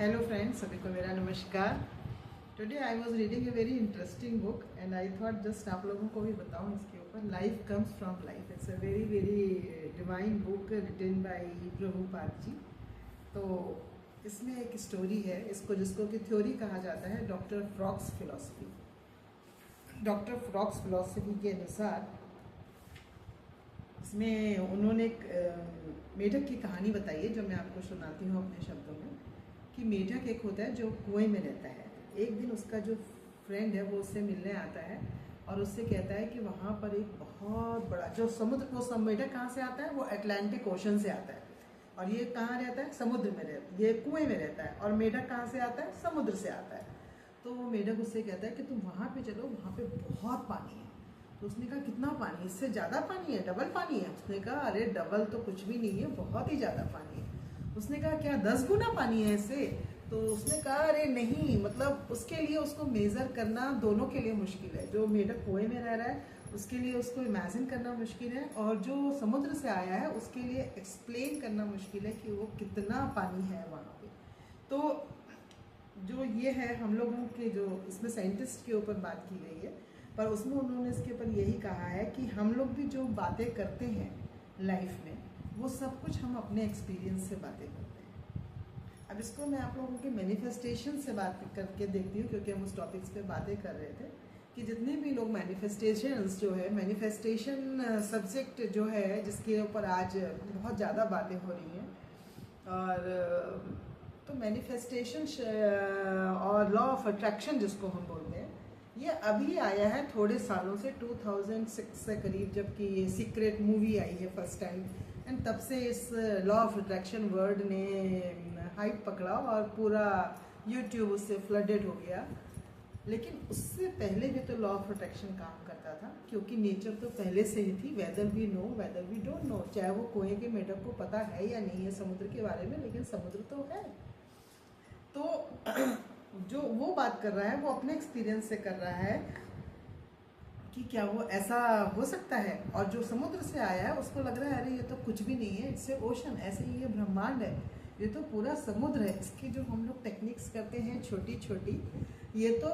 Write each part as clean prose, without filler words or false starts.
Hello friends, सभी को मेरा नमस्कार। Today I was reading a very interesting book and I thought just आप लोगों को भी बताऊं इसके ऊपर। Life comes from life, it's a very very divine book written by Prabhupada ji. तो इसमें एक स्टोरी है, इसको जिसको कि थ्योरी कहा जाता है, डॉक्टर फ्रॉक्स फिलॉसफी। डॉक्टर फ्रॉक्स फिलॉसफी के अनुसार इसमें उन्होंने एक मेढक की कहानी बताई है, जो मैं आपको सुनाती हूँ अपने शब्दों में। कि मेढक एक होता है जो कुएं में रहता है। एक दिन उसका जो फ्रेंड है वो उससे मिलने आता है और उससे कहता है कि वहाँ पर एक बहुत बड़ा जो समुद्र, वो सब मेढक कहाँ से आता है, वो अटलांटिक ओशन से आता है। और ये कहाँ रहता है, समुद्र में रहता है, ये कुएं में रहता है। और मेढक कहाँ से आता है, समुद्र से आता है। तो वो मेढक उससे कहता है कि तुम वहाँ पे चलो, वहाँ पे बहुत पानी है। तो उसने कहा कितना पानी, इससे ज़्यादा पानी है, डबल पानी है। उसने कहा अरे डबल तो कुछ भी नहीं है, बहुत ही ज़्यादा पानी है। उसने कहा क्या 10 गुना पानी है इससे? तो उसने कहा अरे नहीं, मतलब उसके लिए उसको मेज़र करना दोनों के लिए मुश्किल है। जो मेढक कुएं में रह रहा है उसके लिए उसको इमेजिन करना मुश्किल है, और जो समुद्र से आया है उसके लिए एक्सप्लेन करना मुश्किल है कि वो कितना पानी है वहाँ पे। तो जो ये है, हम लोगों के जो इसमें साइंटिस्ट के ऊपर बात की गई है, पर उसमें उन्होंने इसके ऊपर यही कहा है कि हम लोग भी जो बातें करते हैं लाइफ में, वो सब कुछ हम अपने एक्सपीरियंस से बातें करते हैं। अब इसको मैं आप लोगों के मैनिफेस्टेशन से बात करके देखती हूँ, क्योंकि हम उस टॉपिक्स पे बातें कर रहे थे कि जितने भी लोग मैनिफेस्टेशंस जो है, मैनिफेस्टेशन सब्जेक्ट जो है जिसके ऊपर आज बहुत ज़्यादा बातें हो रही हैं। और तो मैनिफेस्टेशन और लॉ ऑफ अट्रैक्शन जिसको हम बोलते हैं, ये अभी आया है थोड़े सालों से, 2006 से करीब, जबकि ये सीक्रेट मूवी आई है फर्स्ट टाइम। एंड तब से इस लॉ ऑफ अट्रैक्शन वर्ड ने हाइप पकड़ा और पूरा यूट्यूब उससे फ्लडेड हो गया। लेकिन उससे पहले भी तो लॉ ऑफ अट्रैक्शन काम करता था, क्योंकि नेचर तो पहले से ही थी। Whether we know whether we don't know, चाहे वो कुएं के मेढक को पता है या नहीं है समुद्र के बारे में, लेकिन समुद्र तो है। तो जो वो बात कर रहा है वो अपने एक्सपीरियंस से कर रहा है कि क्या वो ऐसा हो सकता है। और जो समुद्र से आया है उसको लग रहा है अरे ये तो कुछ भी नहीं है, इससे ओशन, ऐसे ही ये ब्रह्मांड है, ये तो पूरा समुद्र है। इसकी जो हम लोग टेक्निक्स करते हैं छोटी छोटी, ये तो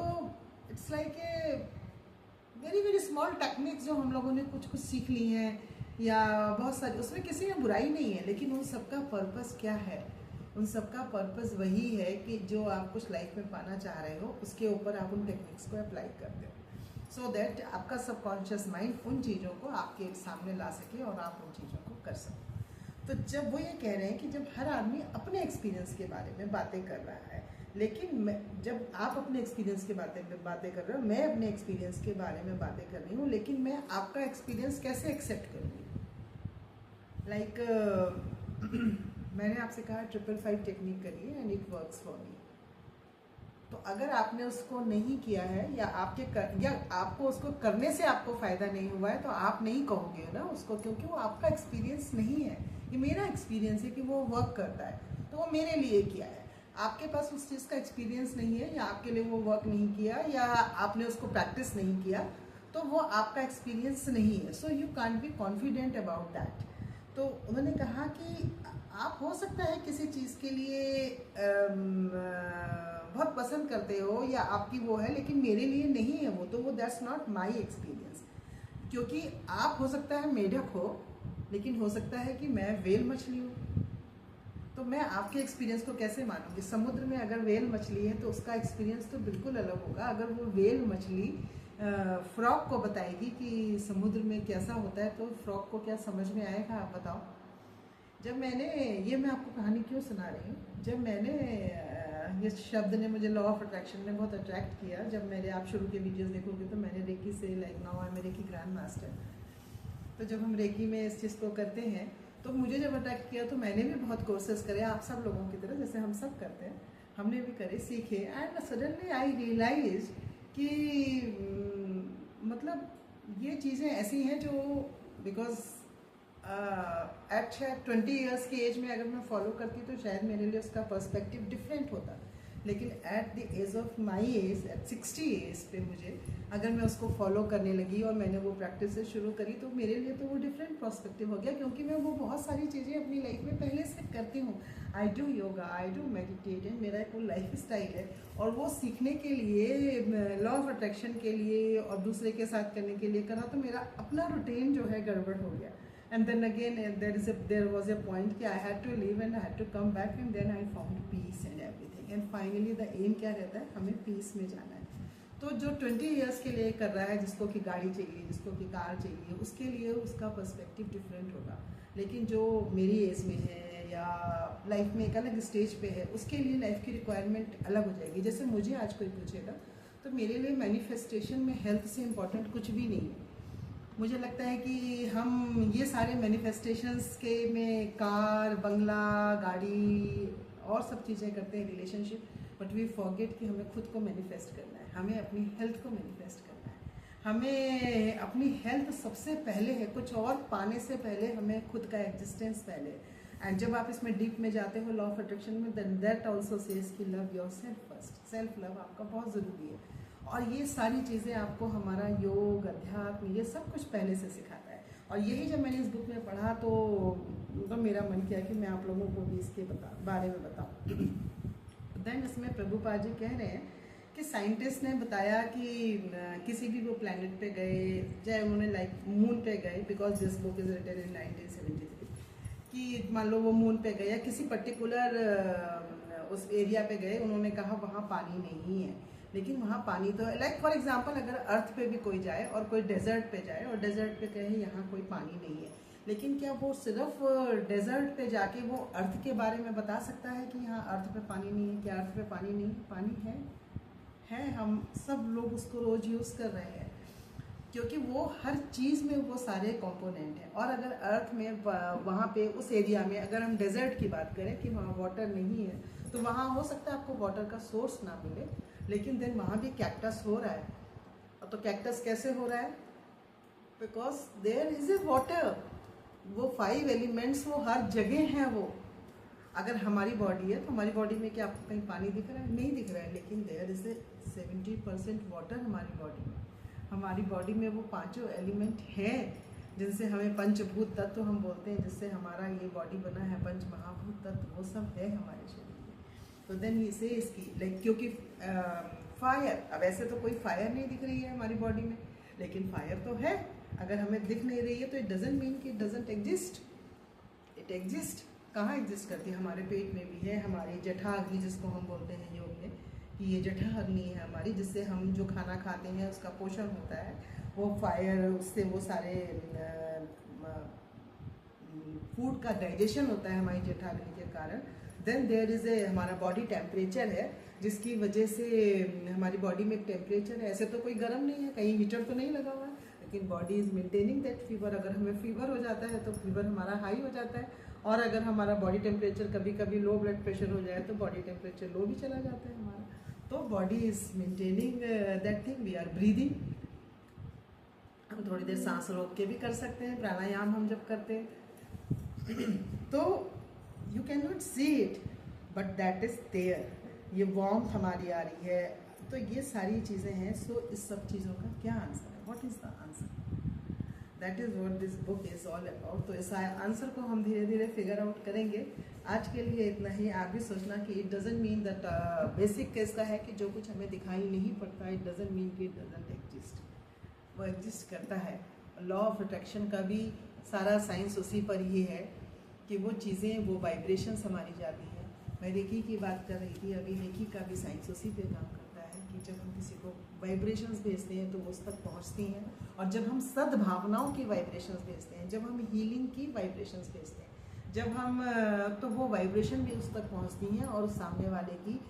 it's like a very very small techniques जो हम लोगों ने कुछ कुछ सीख ली हैं, या बहुत सारी, उसमें किसी में बुराई नहीं है। लेकिन उन सबका पर्पस क्या है? उन सबका पर्पस वही है कि जो आप कुछ लाइफ में पाना चाह रहे हो उसके ऊपर आप उन टेक्निक्स को अप्लाई करते हो, सो दैट आपका सबकॉन्शियस माइंड उन चीज़ों को आपके सामने ला सके और आप उन चीज़ों को कर सकें। तो जब वो ये कह रहे हैं कि जब हर आदमी अपने एक्सपीरियंस के बारे में बातें कर रहा है, लेकिन जब आप अपने एक्सपीरियंस के बातें कर रहे हो, मैं अपने एक्सपीरियंस के बारे में बातें कर रही हूँ, लेकिन मैं आपका एक्सपीरियंस कैसे एक्सेप्ट करूँगी? मैंने आपसे कहा 555 टेक्निक करिए and it works for me. तो अगर आपने उसको नहीं किया है, या या आपको उसको करने से आपको फायदा नहीं हुआ है, तो आप नहीं कहोगे ना उसको, क्योंकि वो आपका एक्सपीरियंस नहीं है। ये मेरा एक्सपीरियंस है कि वो वर्क करता है, तो वो मेरे लिए किया है। आपके पास उस चीज़ का एक्सपीरियंस नहीं है, या आपके लिए वो वर्क नहीं किया, या आपने उसको प्रैक्टिस नहीं किया, तो वो आपका एक्सपीरियंस नहीं है। So you can't be confident about that. तो उन्होंने कहा कि आप हो सकता है किसी चीज़ के लिए बहुत पसंद करते हो, या आपकी वो है, लेकिन मेरे लिए नहीं है वो, तो वो दैट्स नॉट माई एक्सपीरियंस। क्योंकि आप हो सकता है मेढक हो, लेकिन हो सकता है कि मैं व्हेल मछली हूँ। तो मैं आपके एक्सपीरियंस को कैसे मानूंगी? समुद्र में अगर व्हेल मछली है तो उसका एक्सपीरियंस तो बिल्कुल अलग होगा। अगर वो व्हेल मछली फ्रॉक को बताएगी कि समुद्र में कैसा होता है, तो फ्रॉक को क्या समझ में आएगा? आप बताओ। जब मैंने, ये मैं आपको कहानी क्यों सुना रही हूँ, जब मैंने ये शब्द ने मुझे, लॉ ऑफ अट्रैक्शन ने बहुत अट्रैक्ट किया। जब मेरे, आप शुरू के वीडियोस देखोगे तो मैंने रेकी से, like now I am reiki grand master. तो जब हम रेकी में इस चीज़ को करते हैं, तो मुझे जब अट्रैक्ट किया, तो मैंने भी बहुत कोर्सेज करे, आप सब लोगों की तरह, जैसे हम सब करते हैं, हमने भी करे, सीखे। एंड सडनली आई रियलाइज कि मतलब ये चीज़ें ऐसी हैं जो, बिकॉज एट 20 ईयर्स की एज में अगर मैं फॉलो करती तो शायद मेरे लिए उसका पर्सपेक्टिव डिफरेंट होता। लेकिन at the age of my age, at 60 age पे मुझे अगर मैं उसको फॉलो करने लगी और मैंने वो प्रैक्टिस शुरू करी तो मेरे लिए तो वो डिफरेंट पर्सपेक्टिव हो गया, क्योंकि मैं वो बहुत सारी चीज़ें अपनी लाइफ में पहले से करती हूँ। I do yoga, I do meditate, मेरा एक वो लाइफ स्टाइल है। और वो सीखने के लिए, लॉ ऑफ अट्रैक्शन के लिए और दूसरे के साथ करने के लिए करा, तो मेरा अपना रूटीन जो है गड़बड़ हो गया। And then again there was a point कि I had to leave and I had to come back, and then I found peace and everything. And finally the um क्या रहता है, हमें पीस में जाना है। तो जो 20 ईयर्स के लिए कर रहा है, जिसको कि गाड़ी चाहिए, जिसको कि कार चाहिए, उसके लिए उसका पर्सपेक्टिव डिफरेंट होगा। लेकिन जो मेरी एज में है या लाइफ में एक अलग स्टेज पे है, उसके लिए लाइफ की रिक्वायरमेंट अलग हो जाएगी। जैसे मुझे आज कोई पूछेगा तो मेरे लिए मैनिफेस्टेशन में हेल्थ से इम्पोर्टेंट कुछ भी नहीं है। मुझे लगता है कि हम ये सारे मैनिफेस्टेशंस के में कार, बंगला, गाड़ी और सब चीज़ें करते हैं, रिलेशनशिप, बट वी फॉरगेट कि हमें खुद को मैनिफेस्ट करना है, हमें अपनी हेल्थ को मैनिफेस्ट करना है। हमें अपनी हेल्थ सबसे पहले है, कुछ और पाने से पहले हमें खुद का एग्जिस्टेंस पहले। एंड जब आप इसमें डीप में जाते हो लॉ ऑफ अट्रैक्शन में, देन दैट ऑल्सो सेज कि love your self first. Self love आपका बहुत ज़रूरी है। और ये सारी चीज़ें आपको हमारा योग, अध्यात्म, ये सब कुछ पहले से सिखाता है। और यही जब मैंने इस बुक में पढ़ा तो मेरा मन किया कि मैं आप लोगों को भी इसके बारे में बताऊँ। देन इसमें प्रभुपाद जी कह रहे हैं कि साइंटिस्ट ने बताया कि किसी भी वो प्लैनेट पे गए, चाहे उन्होंने लाइक मून पे गए, because this book is written in 1973, कि मान लो वो मून पे गए या किसी पर्टिकुलर उस एरिया पे गए, उन्होंने कहा वहाँ पानी नहीं है, लेकिन वहाँ पानी तो है। लाइक फॉर एग्जांपल अगर अर्थ पे भी कोई जाए और कोई डेजर्ट पे जाए और डेजर्ट पे कहे यहाँ कोई पानी नहीं है, लेकिन क्या वो सिर्फ डेजर्ट पे जाके वो अर्थ के बारे में बता सकता है कि यहाँ अर्थ पे पानी नहीं है? क्या अर्थ पे पानी नहीं है? पानी है। हम सब लोग उसको रोज यूज़ कर रहे हैं, क्योंकि वो हर चीज़ में वो सारे कंपोनेंट हैं। और अगर अर्थ में वहाँ पे उस एरिया में अगर हम डेजर्ट की बात करें कि वहाँ वाटर नहीं है, तो वहाँ हो सकता है आपको वाटर का सोर्स ना मिले, लेकिन देन वहाँ भी कैक्टस हो रहा है। तो कैक्टस कैसे हो रहा है? Because there is a water. वो 5 एलिमेंट्स वो हर जगह हैं। वो अगर हमारी बॉडी है तो हमारी बॉडी में क्या आपको कहीं पानी दिख रहा है? नहीं दिख रहा है, लेकिन देयर इज ए 70% वाटर हमारी बॉडी में। हमारी बॉडी में वो 5 एलिमेंट हैं जिनसे हमें पंचभूत तत्व हम बोलते हैं, जिससे हमारा ये बॉडी बना है। पंच महाभूत तत्व वो सब है हमारे शरीर में। तो देन ये से इसकी लाइक, क्योंकि फायर, अब ऐसे तो कोई फायर नहीं दिख रही है हमारी बॉडी में, लेकिन फायर तो है। अगर हमें दिख नहीं रही है तो इट डजंट मीन कि it doesn't exist. It exist. कहाँ एग्जिस्ट करती है? हमारे पेट में भी है। हमारी जठराग्नि जिसको हम बोलते हैं योग में, कि ये जठराग्नि है हमारी, जिससे हम जो खाना खाते हैं उसका पोषण होता है। वो फायर, उससे वो सारे फूड का डाइजेशन होता है हमारी जठराग्नि के कारण। देन देयर इज ए, हमारा बॉडी टेम्परेचर है, जिसकी वजह से हमारी बॉडी में टेम्परेचर है। ऐसे तो कोई गर्म नहीं है, कहीं हीटर तो नहीं लगा हुआ है, लेकिन body is maintaining that fever. अगर हमें फीवर हो जाता है तो फीवर हमारा हाई हो जाता है, और अगर हमारा बॉडी टेम्परेचर कभी कभी लो ब्लड प्रेशर हो जाए तो बॉडी टेम्परेचर लो भी चला जाता है हमारा। तो body is maintaining that thing. We are breathing. हम थोड़ी देर सांस रोक के भी कर सकते हैं, प्राणायाम हम जब करते हैं तो you can not see it, but that is there. ये वार्मथ हमारी आ रही है। तो ये सारी चीज़ें हैं। सो इस सब चीज़ों का क्या आंसर है? What is the answer? That is what this book is all about. तो इस आंसर को हम धीरे धीरे फिगर आउट करेंगे। आज के लिए इतना ही। आप भी सोचना कि it doesn't mean that basic case का है कि जो कुछ हमें दिखाई नहीं पड़ता, इट डजंट मीन कि इट डजंट एग्जिस्ट। वो एग्जिस्ट करता है। लॉ ऑफ अट्रैक्शन का भी सारा साइंस उसी पर ही है कि वो चीज़ें, वो वाइब्रेशंस हमारी जाती हैं। मैं रेकी की बात कर रही थी अभी। रेकी का भी साइंस उसी पे काम करता है कि जब हम किसी को वाइब्रेशंस भेजते हैं तो वो उस तक पहुंचती हैं, और जब हम सद्भावनाओं की वाइब्रेशंस भेजते हैं, जब हम हीलिंग की वाइब्रेशंस भेजते हैं, जब हम तो वो वाइब्रेशन भी उस तक पहुंचती हैं, और उस सामने वाले की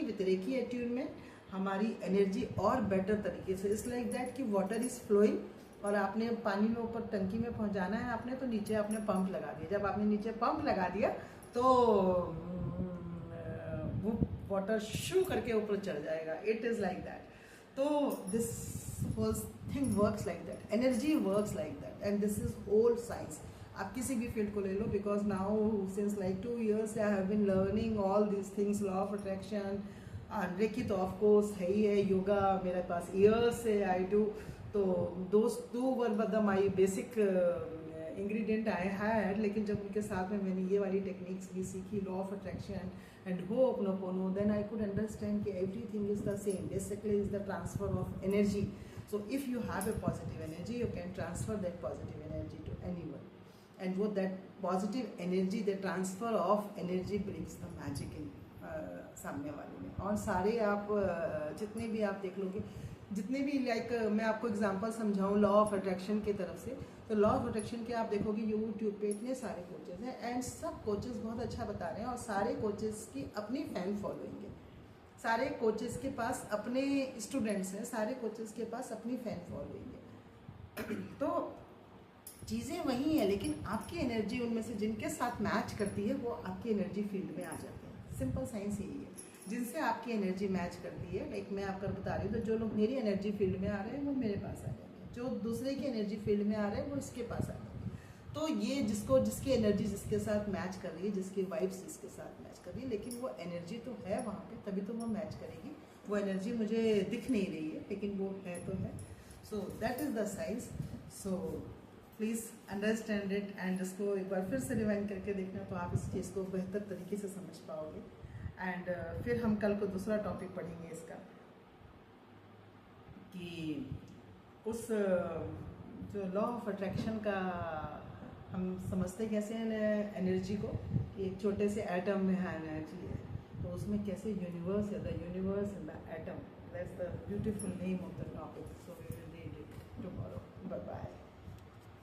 विथ रेकी एट्यूनमेंट हमारी एनर्जी और बेटर तरीके से। इट्स लाइक दैट कि वाटर इज़ फ्लोइंग, और आपने पानी में ऊपर टंकी में पहुंचाना है आपने, तो नीचे आपने पंप लगा दिया। जब आपने नीचे पंप लगा दिया तो वो वाटर शू करके ऊपर चढ़ जाएगा। It is like that. तो this whole thing works like that, energy works like that, and this is whole science. आप किसी भी फील्ड को ले लो, because now since like 2 years I have been learning all this things, law of attraction, reiki तो of course है ही है, योगा मेरे पास ईयर्स से आई डू, तो दोस्त 2 were my basic ingredient I had, लेकिन जब उनके साथ में मैंने ये वाली टेक्निक्स भी सीखी, law of attraction and ho'oponopono, then I could understand कि everything is the same, basically is the transfer of energy. So if you have a positive energy, you can transfer that positive energy to anyone, and what that positive energy, the transfer of energy brings the magic in सामने वाले में. और सारे आप जितने भी आप देख लोगे, जितने भी लाइक मैं आपको एग्जांपल समझाऊं लॉ ऑफ अट्रैक्शन की तरफ से, तो लॉ ऑफ अट्रैक्शन के आप देखोगे यूट्यूब पे इतने सारे कोचेज हैं, एंड सब कोचेज बहुत अच्छा बता रहे हैं, और सारे कोचेज की अपनी फैन फॉलोइंग है, सारे कोचेस के पास अपने स्टूडेंट्स हैं, सारे कोचेस के पास अपनी फैन फॉलोइंग है. तो चीज़ें वही हैं, लेकिन आपकी एनर्जी उनमें से जिनके साथ मैच करती है वो आपकी एनर्जी फील्ड में आ जाते हैं. सिंपल साइंस यही है, जिनसे आपकी एनर्जी मैच करती है. लाइक मैं आपको बता रही हूँ, तो जो लोग मेरी एनर्जी फील्ड में आ रहे हैं वो मेरे पास आ जाएंगे, जो दूसरे की एनर्जी फील्ड में आ रहे हैं वो इसके पास आ जाएंगे. तो ये जिसकी एनर्जी जिसके साथ मैच कर रही है, जिसकी वाइब्स जिसके साथ मैच कर रही है, लेकिन वो एनर्जी तो है वहाँ पे, तभी तो वो मैच करेगी. वो एनर्जी मुझे दिख नहीं रही है, लेकिन वो है तो है. So that is the science. So please understand it, and इसको एक बार फिर से रिवाइंड करके देखना, तो आप इस चीज़ को बेहतर तरीके से समझ पाओगे. एंड फिर हम कल को दूसरा टॉपिक पढ़ेंगे इसका, कि उस जो लॉ ऑफ अट्रैक्शन का हम समझते कैसे हैं एनर्जी को, कि एक छोटे से एटम में है एनर्जी है, तो उसमें कैसे यूनिवर्स है, the universe in the atom, that's the beautiful name of the topic. So we will read it tomorrow. Bye bye.